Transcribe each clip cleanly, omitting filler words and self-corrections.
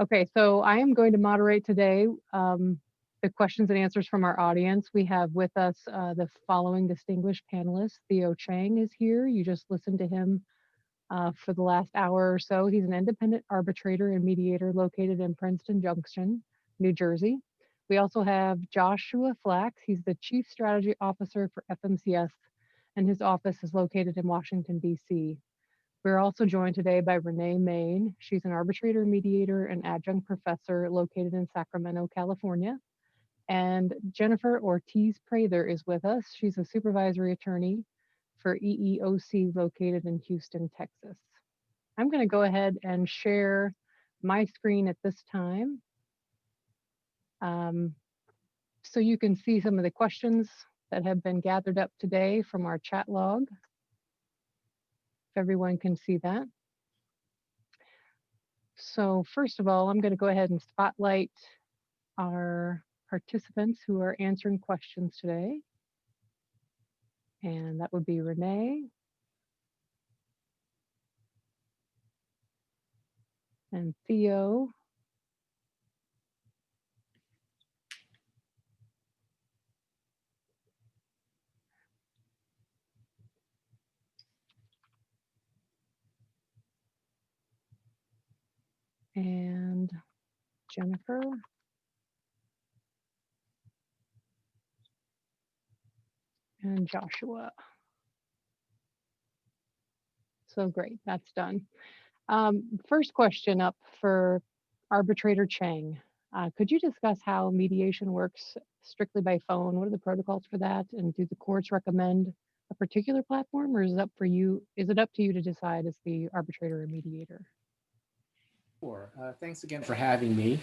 Okay, so I am going to moderate today the questions and answers from our audience. We have with us the following distinguished panelists. Theo Cheng is here. You just listened to him for the last hour or so. He's an independent arbitrator and mediator located in Princeton Junction, New Jersey. We also have Joshua Flax. He's the Chief Strategy Officer for FMCS, and his office is located in Washington, D.C. We're also joined today by Renee Mayne. She's an arbitrator, mediator, and adjunct professor located in Sacramento, California. And Jennifer Ortiz Prather is with us. She's a supervisory attorney for EEOC located in Houston, Texas. I'm going to go ahead and share my screen at this time so you can see some of the questions that have been gathered up today from our chat log. If everyone can see that. So first of all, I'm going to go ahead and spotlight our participants who are answering questions today. And that would be Renee and Theo and Jennifer and Joshua. So great, that's done. First question up for Arbitrator Cheng. Could you discuss how mediation works strictly by phone? What are the protocols for that? And do the courts recommend a particular platform, or is it up for you? Is it up to you to decide as the arbitrator or mediator? Sure. Thanks again for having me.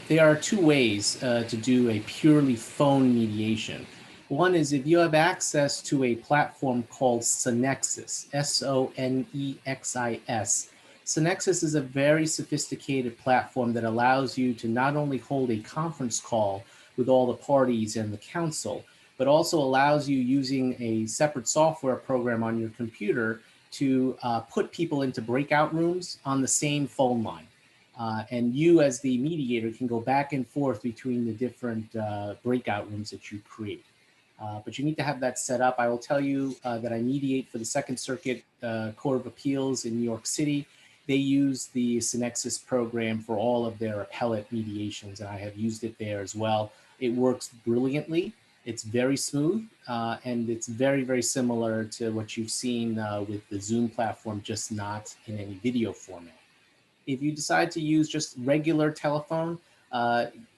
There are two ways to do a purely phone mediation. One is if you have access to a platform called Sonexis, Sonexis. Sonexis is a very sophisticated platform that allows you to not only hold a conference call with all the parties and the counsel, but also allows you, using a separate software program on your computer, to put people into breakout rooms on the same phone line. And you as the mediator can go back and forth between the different breakout rooms that you create. But you need to have that set up. I will tell you that I mediate for the Second Circuit Court of Appeals in New York City. They use the Sonexis program for all of their appellate mediations, and I have used it there as well. It works brilliantly. It's very smooth, and it's very, very similar to what you've seen with the Zoom platform, just not in any video format. If you decide to use just regular telephone,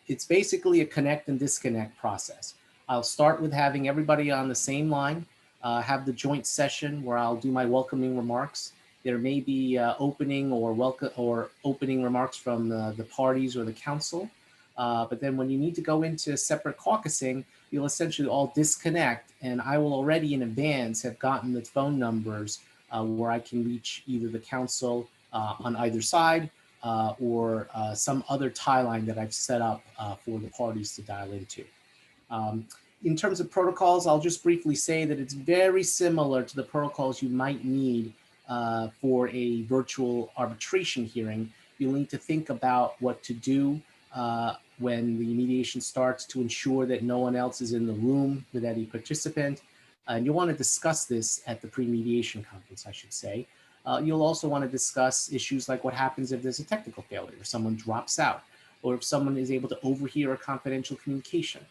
it's basically a connect and disconnect process. I'll start with having everybody on the same line, have the joint session where I'll do my welcoming remarks. There may be opening remarks from the parties or the counsel. But then when you need to go into separate caucusing, you'll essentially all disconnect, and I will already in advance have gotten the phone numbers where I can reach either the counsel on either side or some other tie line that I've set up for the parties to dial into. In terms of protocols, I'll just briefly say that it's very similar to the protocols you might need for a virtual arbitration hearing. You'll need to think about what to do when the mediation starts to ensure that no one else is in the room with any participant. And you'll want to discuss this at the pre-mediation conference, I should say. You'll also want to discuss issues like what happens if there's a technical failure, if someone drops out, or if someone is able to overhear a confidential communication.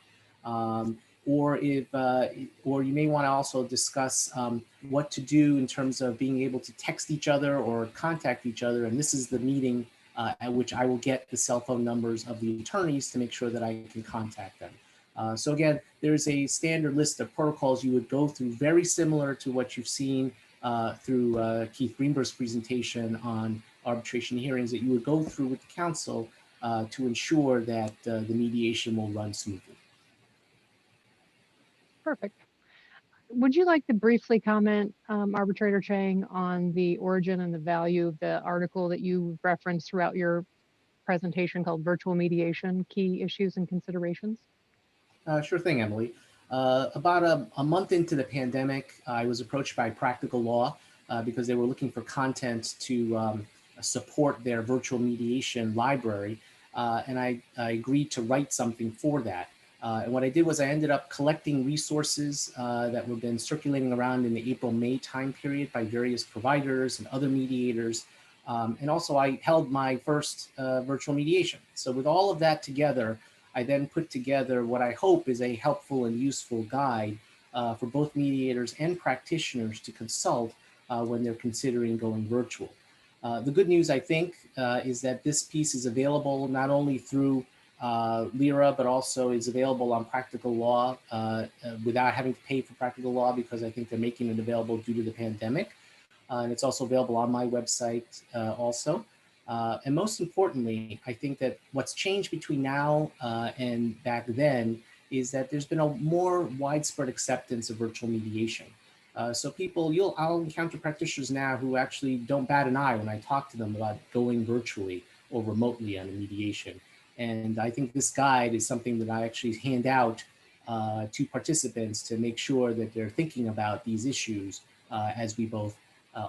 Or you may want to also discuss what to do in terms of being able to text each other or contact each other. And this is the meeting at which I will get the cell phone numbers of the attorneys to make sure that I can contact them. So again, there's a standard list of protocols you would go through, very similar to what you've seen through Keith Greenberg's presentation on arbitration hearings, that you would go through with the counsel to ensure that the mediation will run smoothly. Perfect. Would you like to briefly comment, Arbitrator Cheng, on the origin and the value of the article that you referenced throughout your presentation called Virtual Mediation, Key Issues and Considerations? Sure thing, Emily. About a month into the pandemic, I was approached by Practical Law because they were looking for content to support their virtual mediation library. And I agreed to write something for that. And what I did was I ended up collecting resources that were then circulating around in the April-May time period by various providers and other mediators. And also I held my first virtual mediation. So with all of that together, I then put together what I hope is a helpful and useful guide for both mediators and practitioners to consult when they're considering going virtual. The good news, I think, is that this piece is available not only through LERA, but also is available on Practical Law without having to pay for Practical Law, because I think they're making it available due to the pandemic. And it's also available on my website also. And most importantly, I think that what's changed between now and back then is that there's been a more widespread acceptance of virtual mediation. So I'll encounter practitioners now who actually don't bat an eye when I talk to them about going virtually or remotely on a mediation. And I think this guide is something that I actually hand out to participants to make sure that they're thinking about these issues as we both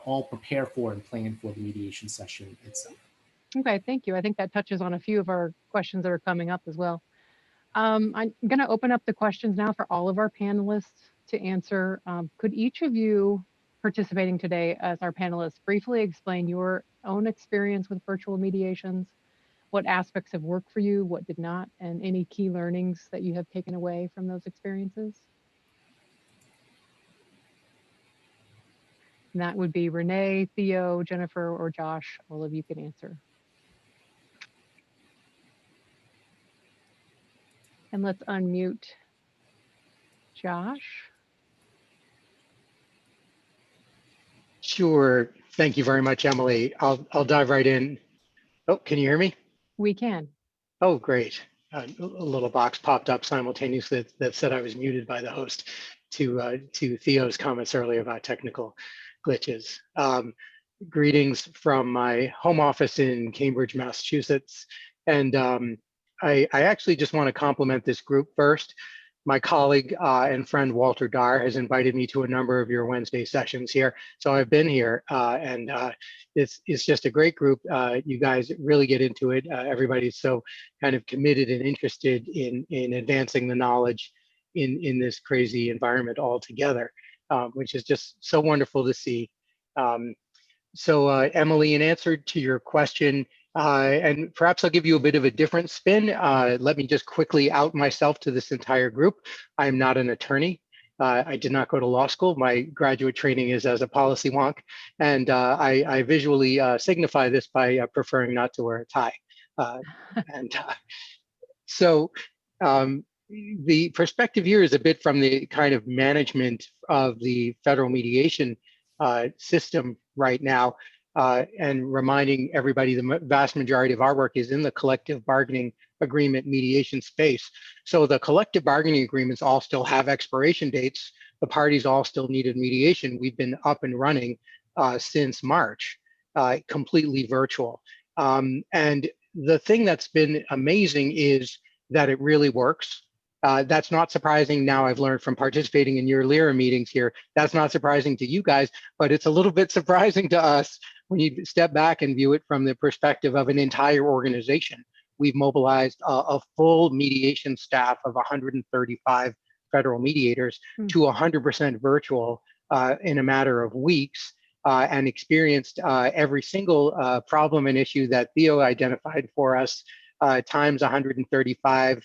all prepare for and plan for the mediation session itself. Okay, thank you. I think that touches on a few of our questions that are coming up as well. I'm going to open up the questions now for all of our panelists to answer. Could each of you participating today as our panelists briefly explain your own experience with virtual mediations, what aspects have worked for you, what did not, and any key learnings that you have taken away from those experiences? And that would be Renee, Theo, Jennifer, or Josh. All of you can answer. And let's unmute Josh. Sure. Thank you very much, Emily. I'll dive right in. Oh, can you hear me? We can. Oh, great. A little box popped up simultaneously that said I was muted by the host to Theo's comments earlier about technical glitches. Greetings from my home office in Cambridge, Massachusetts. And I actually just want to compliment this group first. My colleague and friend Walter Dar has invited me to a number of your Wednesday sessions here. So I've been here and it's just a great group. You guys really get into it. Everybody's so kind of committed and interested in advancing the knowledge in this crazy environment altogether, which is just so wonderful to see. So Emily, in answer to your question, and perhaps I'll give you a bit of a different spin. Let me just quickly out myself to this entire group. I am not an attorney. I did not go to law school. My graduate training is as a policy wonk. And I visually signify this by preferring not to wear a tie. So the perspective here is a bit from the kind of management of the federal mediation system right now. And reminding everybody the vast majority of our work is in the collective bargaining agreement mediation space. So the collective bargaining agreements all still have expiration dates. The parties all still needed mediation. We've been up and running since March, completely virtual. And the thing that's been amazing is that it really works. That's not surprising. Now I've learned from participating in your LERA meetings here, that's not surprising to you guys, but it's a little bit surprising to us when you step back and view it from the perspective of an entire organization. We've mobilized a full mediation staff of 135 federal mediators to 100% virtual in a matter of weeks and experienced every single problem and issue that Theo identified for us times 135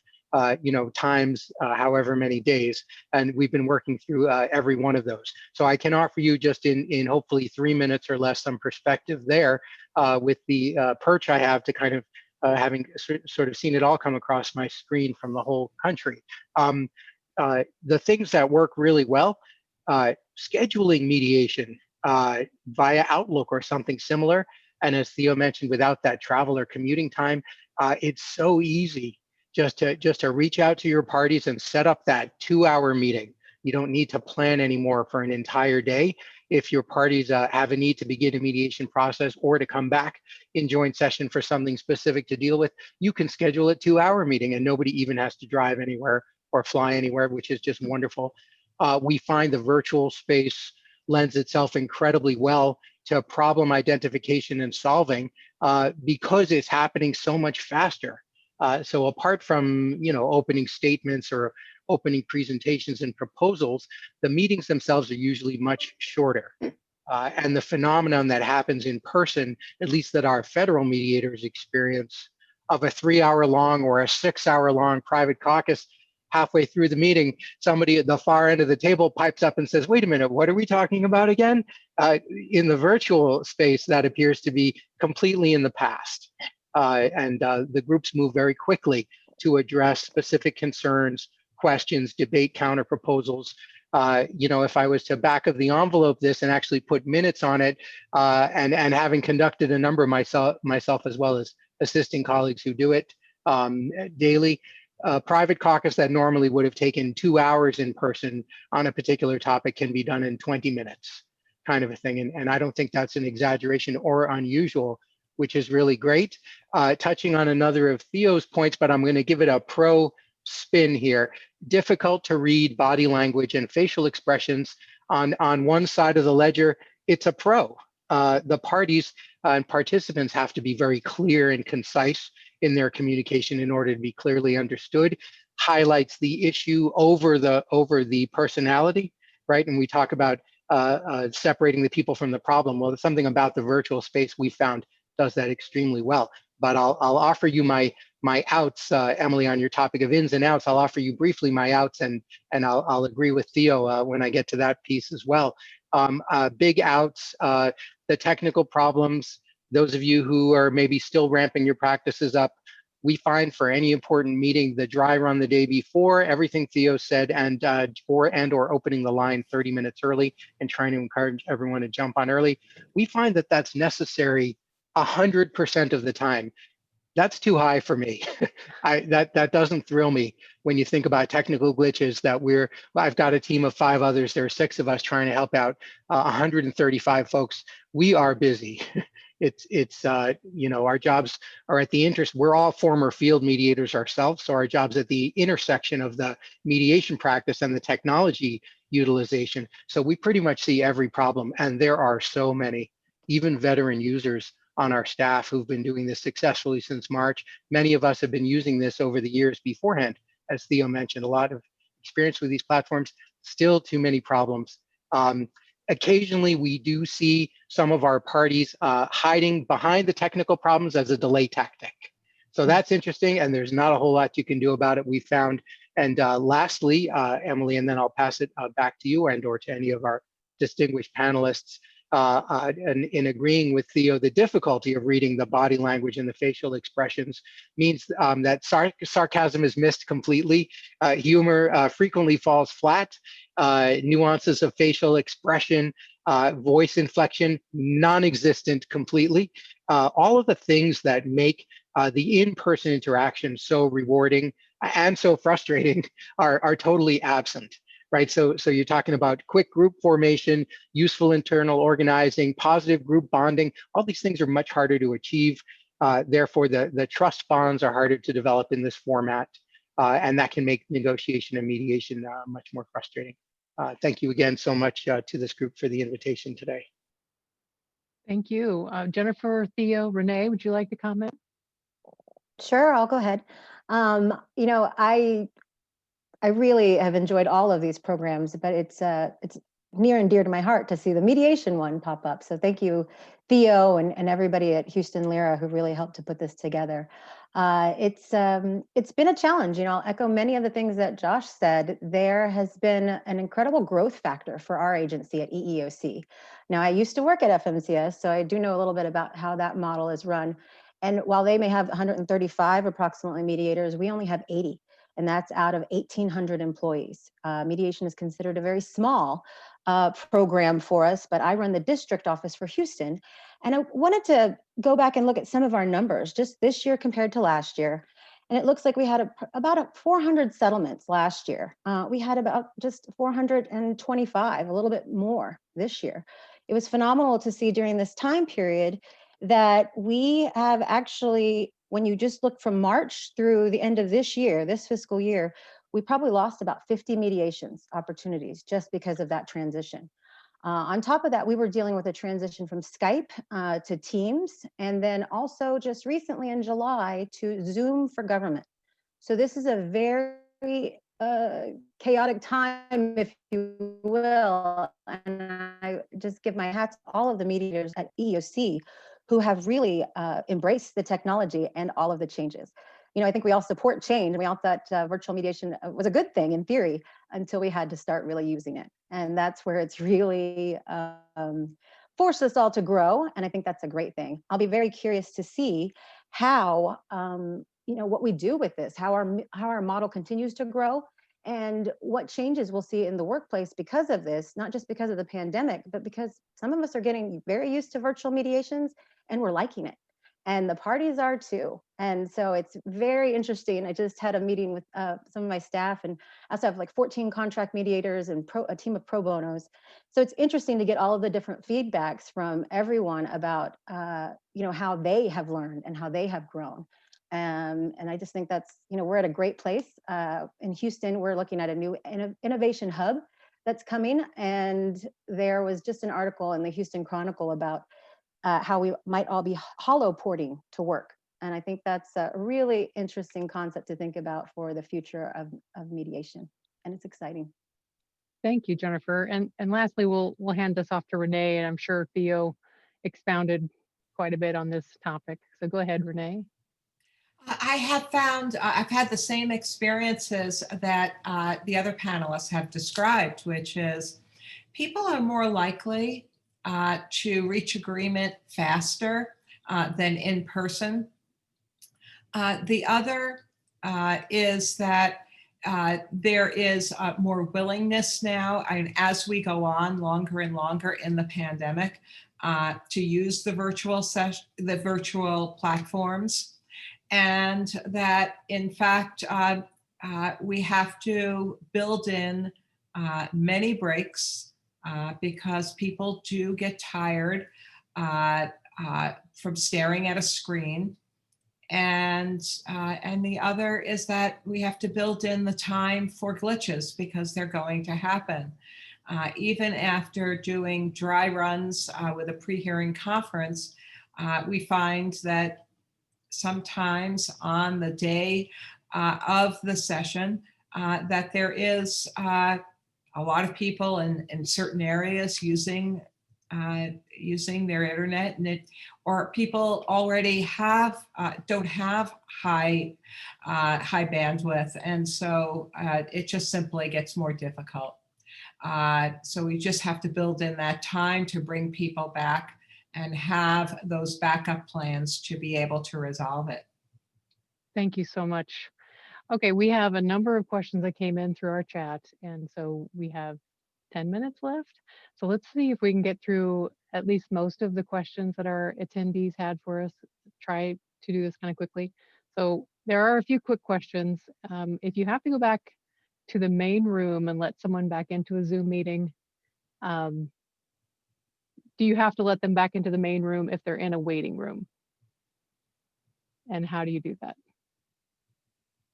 times however many days. And we've been working through every one of those. So I can offer you just in hopefully 3 minutes or less some perspective there with the perch I have to kind of having sort of seen it all come across my screen from the whole country. The things that work really well, scheduling mediation via Outlook or something similar. And as Theo mentioned, without that travel or commuting time, it's so easy just to reach out to your parties and set up that 2-hour meeting. You don't need to plan anymore for an entire day. If your parties have a need to begin a mediation process or to come back in joint session for something specific to deal with, you can schedule a 2-hour meeting and nobody even has to drive anywhere or fly anywhere, which is just wonderful. We find the virtual space lends itself incredibly well to problem identification and solving because it's happening so much faster. So apart from, opening statements or opening presentations and proposals, the meetings themselves are usually much shorter. And the phenomenon that happens in person, at least that our federal mediators experience, of a 3-hour-long or a 6-hour-long private caucus, halfway through the meeting, somebody at the far end of the table pipes up and says, wait a minute, what are we talking about again? In the virtual space, that appears to be completely in the past. And the groups move very quickly to address specific concerns, questions, debate counter proposals. If I was to back of the envelope this and actually put minutes on it, and having conducted a number myself as well as assisting colleagues who do it daily, private caucus that normally would have taken 2 hours in person on a particular topic can be done in 20 minutes, kind of a thing. And I don't think that's an exaggeration or unusual, which is really great. Touching on another of Theo's points, but I'm going to give it a pro spin here. Difficult to read body language and facial expressions on one side of the ledger. It's a pro. The parties and participants have to be very clear and concise in their communication in order to be clearly understood. Highlights the issue over the personality, right? And we talk about separating the people from the problem. Well, there's something about the virtual space we found does that extremely well. But I'll offer you my outs, Emily, on your topic of ins and outs. I'll offer you briefly my outs, and I'll agree with Theo when I get to that piece as well. Big outs, the technical problems. Those of you who are maybe still ramping your practices up, we find for any important meeting, the dry run the day before, everything Theo said, or opening the line 30 minutes early and trying to encourage everyone to jump on early. We find that that's necessary 100% of the time. That's too high for me. That doesn't thrill me when you think about technical glitches that I've got a team of 5 others. There are 6 of us trying to help out 135 folks. We are busy. It's our jobs are at the interest. We're all former field mediators ourselves. So our job's at the intersection of the mediation practice and the technology utilization. So we pretty much see every problem, and there are so many, even veteran users on our staff who've been doing this successfully since March. Many of us have been using this over the years beforehand, as Theo mentioned, a lot of experience with these platforms, still too many problems. Occasionally, we do see some of our parties hiding behind the technical problems as a delay tactic. So that's interesting, and there's not a whole lot you can do about it, we found. And lastly, Emily, and then I'll pass it back to you and or to any of our distinguished panelists. In agreeing with Theo, the difficulty of reading the body language and the facial expressions means that sarcasm is missed completely. Humor frequently falls flat. Nuances of facial expression, voice inflection, non-existent completely. All of the things that make the in-person interaction so rewarding and so frustrating are totally absent. Right, so you're talking about quick group formation, useful internal organizing, positive group bonding. All these things are much harder to achieve. Therefore, the trust bonds are harder to develop in this format, and that can make negotiation and mediation much more frustrating. Thank you again so much to this group for the invitation today. Thank you. Jennifer, Theo, Renee, would you like to comment? Sure, I'll go ahead. I really have enjoyed all of these programs, but it's near and dear to my heart to see the mediation one pop up. So thank you, Theo, and everybody at Houston LERA who really helped to put this together. It's been a challenge. I'll echo many of the things that Josh said. There has been an incredible growth factor for our agency at EEOC. Now, I used to work at FMCS, so I do know a little bit about how that model is run. And while they may have 135 approximately mediators, we only have 80. And that's out of 1,800 employees. Mediation is considered a very small program for us, but I run the district office for Houston. And I wanted to go back and look at some of our numbers just this year compared to last year. And it looks like we had about 400 settlements last year. We had about just 425, a little bit more this year. It was phenomenal to see during this time period that we have actually, when you just look from March through the end of this year, this fiscal year, we probably lost about 50 mediations opportunities just because of that transition. On top of that, we were dealing with a transition from Skype to Teams, and then also just recently in July to Zoom for government. So this is a very chaotic time, if you will, and I just give my hats to all of the mediators at EEOC who have really embraced the technology and all of the changes. You know, I think we all support change. We all thought virtual mediation was a good thing in theory until we had to start really using it. And that's where it's really forced us all to grow. And I think that's a great thing. I'll be very curious to see how, you know, what we do with this, how our model continues to grow, and what changes we'll see in the workplace because of this, not just because of the pandemic, but because some of us are getting very used to virtual mediations and we're liking it. And the parties are too. And so it's very interesting. I just had a meeting with some of my staff, and I also have like 14 contract mediators and a team of pro bonos. So it's interesting to get all of the different feedbacks from everyone about you know, how they have learned and how they have grown. And I just think that's, you know, we're at a great place. In Houston, we're looking at a new innovation hub that's coming. And there was just an article in the Houston Chronicle about how we might all be hollow porting to work. And I think that's a really interesting concept to think about for the future of mediation. And it's exciting. Thank you, Jennifer. And lastly, we'll hand this off to Renee, and I'm sure Theo expounded quite a bit on this topic. So go ahead, Renee. I have found, I've had the same experiences that the other panelists have described, which is people are more likely to reach agreement faster than in person. The other is that there is more willingness now, and as we go on longer and longer in the pandemic, to use the virtual platforms, and that in fact we have to build in many breaks because people do get tired from staring at a screen. And the other is that we have to build in the time for glitches because they're going to happen. Even after doing dry runs with a pre-hearing conference, we find that sometimes on the day of the session that there is a lot of people in certain areas using their internet, and or people already don't have high bandwidth, and so it just simply gets more difficult. So we just have to build in that time to bring people back and have those backup plans to be able to resolve it. Thank you so much. Okay, we have a number of questions that came in through our chat, and so we have 10 minutes left. So let's see if we can get through at least most of the questions that our attendees had for us. Try to do this kind of quickly. So there are a few quick questions. If you have to go back to the main room and let someone back into a Zoom meeting, do you have to let them back into the main room if they're in a waiting room? And how do you do that?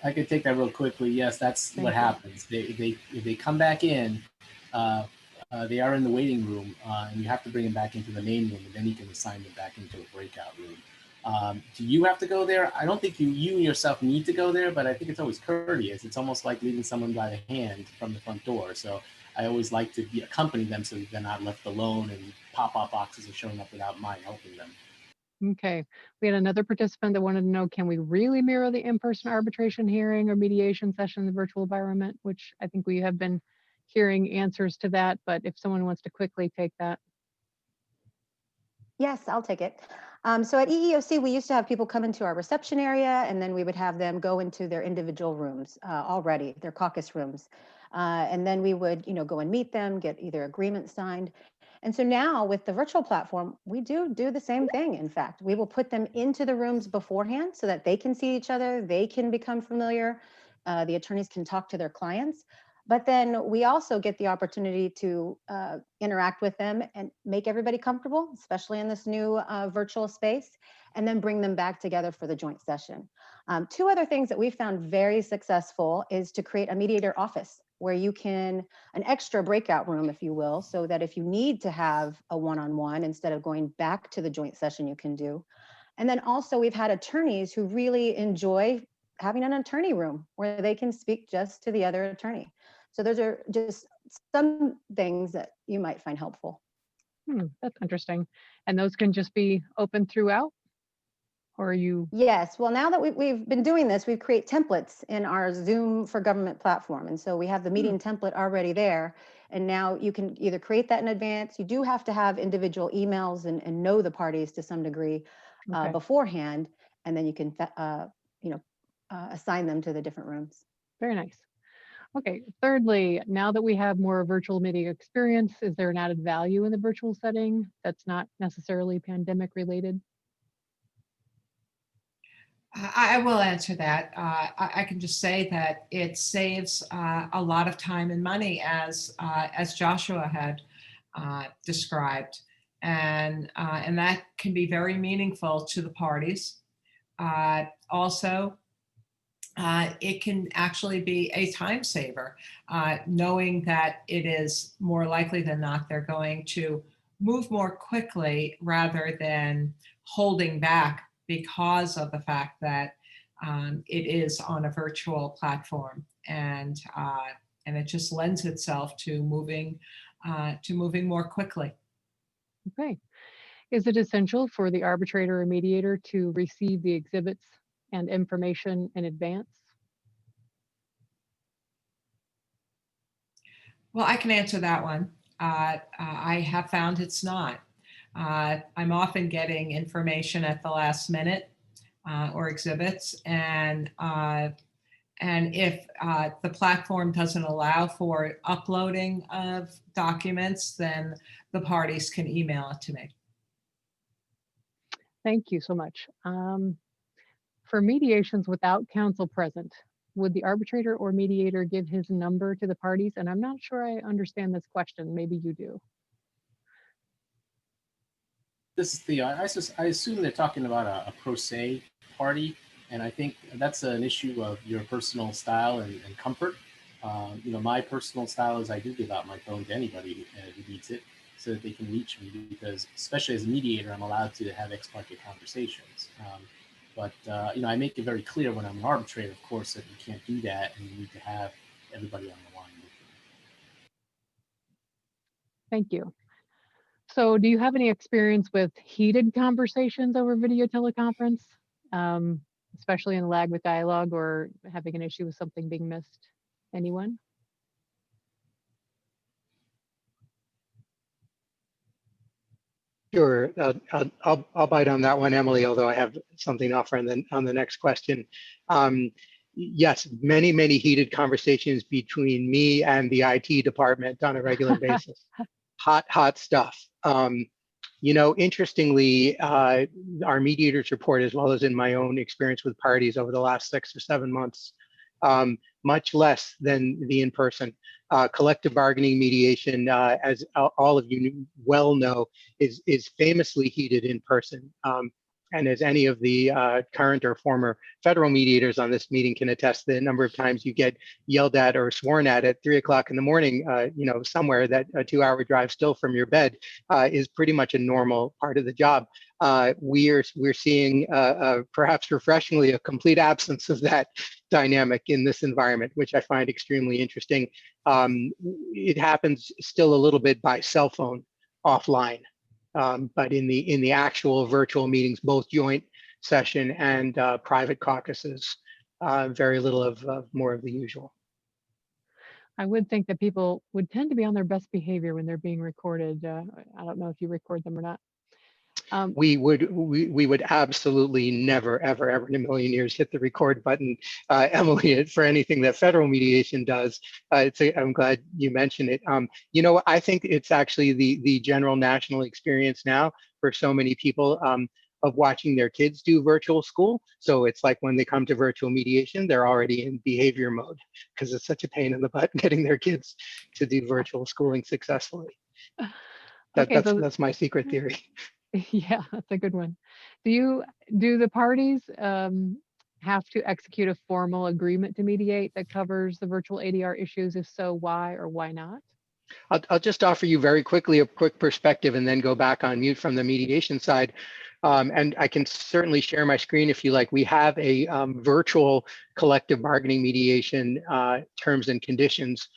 I could take that real quickly. Yes, that's what happens. If they come back in, they are in the waiting room, and you have to bring them back into the main room, and then you can assign them back into a breakout room. Do you have to go there? I don't think you yourself need to go there, but I think it's always courteous. It's almost like leading someone by the hand from the front door. So I always like to accompany them so they're not left alone and pop-up boxes are showing up without my helping them. Okay, we had another participant that wanted to know, can we really mirror the in-person arbitration hearing or mediation session in the virtual environment? Which I think we have been hearing answers to that, but if someone wants to quickly take that. Yes, I'll take it. So at EEOC, we used to have people come into our reception area, and then we would have them go into their individual rooms already, their caucus rooms. And then we would, go and meet them, get either agreement signed. And so now with the virtual platform, we do the same thing. In fact, we will put them into the rooms beforehand so that they can see each other, they can become familiar, the attorneys can talk to their clients. But then we also get the opportunity to interact with them and make everybody comfortable, especially in this new virtual space, and then bring them back together for the joint session. Two other things that we found very successful is to create a mediator office where you can, an extra breakout room, if you will, so that if you need to have a one-on-one instead of going back to the joint session, you can do. And then also we've had attorneys who really enjoy having an attorney room where they can speak just to the other attorney. So those are just some things that you might find helpful. That's interesting. And those can just be open throughout? Or are you? Yes, well, now that we've been doing this, we create templates in our Zoom for Government platform. And so we have the meeting template already there. And now you can either create that in advance. You do have to have individual emails and know the parties to some degree Okay. beforehand. And then you can, assign them to the different rooms. Very nice. Okay, thirdly, now that we have more virtual meeting experience, is there an added value in the virtual setting that's not necessarily pandemic related? I will answer that. I can just say that it saves a lot of time and money, as Joshua had described, and that can be very meaningful to the parties. Also, it can actually be a time saver, knowing that it is more likely than not they're going to move more quickly rather than holding back because of the fact that it is on a virtual platform, and it just lends itself to moving more quickly. Okay. Is it essential for the arbitrator or mediator to receive the exhibits and information in advance? Well, I can answer that one. I have found it's not. I'm often getting information at the last minute or exhibits, and if the platform doesn't allow for uploading of documents, then the parties can email it to me. Thank you so much. For mediations without counsel present, would the arbitrator or mediator give his number to the parties? And I'm not sure I understand this question. Maybe you do. This is Theo. I assume they're talking about a pro se party, and I think that's an issue of your personal style and comfort. My personal style is I do give out my phone to anybody who needs it, so that they can reach me, because especially as a mediator, I'm allowed to have ex parte conversations. But I make it very clear when I'm an arbitrator, of course, that you can't do that, and you need to have everybody on the line with you. Thank you. So do you have any experience with heated conversations over video teleconference, especially in lag with dialogue or having an issue with something being missed? Anyone? Sure, I'll bite on that one, Emily, although I have something to offer on the next question. Yes, many heated conversations between me and the IT department on a regular basis. Hot stuff. Interestingly, our mediators report, as well as in my own experience with parties over the last 6 or 7 months, much less than the in-person. Collective bargaining mediation, as all of you well know, is famously heated in person. And as any of the current or former federal mediators on this meeting can attest, the number of times you get yelled at or sworn at 3 o'clock in the morning, somewhere that a 2-hour drive still from your bed is pretty much a normal part of the job. We're seeing perhaps refreshingly a complete absence of that dynamic in this environment, which I find extremely interesting. It happens still a little bit by cell phone offline. But in the actual virtual meetings, both joint session and private caucuses, very little of more of the usual. I would think that people would tend to be on their best behavior when they're being recorded. I don't know if you record them or not. We would absolutely never, ever in a million years hit the record button, Emily, for anything that federal mediation does. I'm glad you mentioned it. I think it's actually the general national experience now for so many people of watching their kids do virtual school. So it's like when they come to virtual mediation, they're already in behavior mode because it's such a pain in the butt getting their kids to do virtual schooling successfully. That's my secret theory. Yeah, that's a good one. Do the parties have to execute a formal agreement to mediate that covers the virtual ADR issues? If so, why or why not? I'll just offer you very quickly a quick perspective and then go back on mute from the mediation side. And I can certainly share my screen if you like. We have a virtual collective bargaining mediation terms and conditions.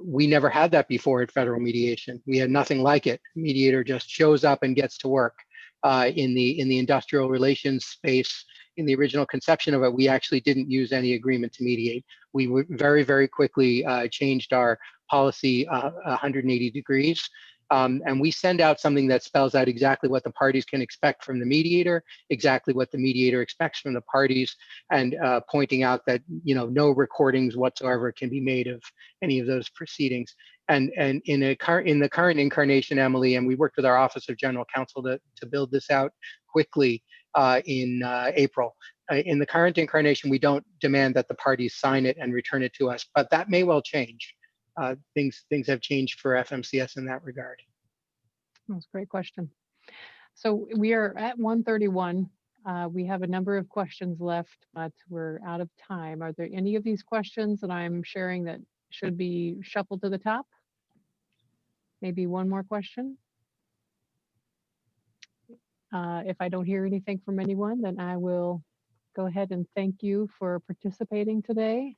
We never had that before at federal mediation. We had nothing like it. Mediator just shows up and gets to work. In the industrial relations space, in the original conception of it, we actually didn't use any agreement to mediate. We very, very quickly changed our policy 180 degrees. And we send out something that spells out exactly what the parties can expect from the mediator, exactly what the mediator expects from the parties, and pointing out that no recordings whatsoever can be made of any of those proceedings. And in the current incarnation, Emily, and we worked with our Office of General Counsel to build this out quickly in April. In the current incarnation, we don't demand that the parties sign it and return it to us, but that may well change. Things have changed for FMCS in that regard. That's a great question. So we are at 1:31. We have a number of questions left, but we're out of time. Are there any of these questions that I'm sharing that should be shuffled to the top? Maybe one more question. If I don't hear anything from anyone, then I will go ahead and thank you for participating today.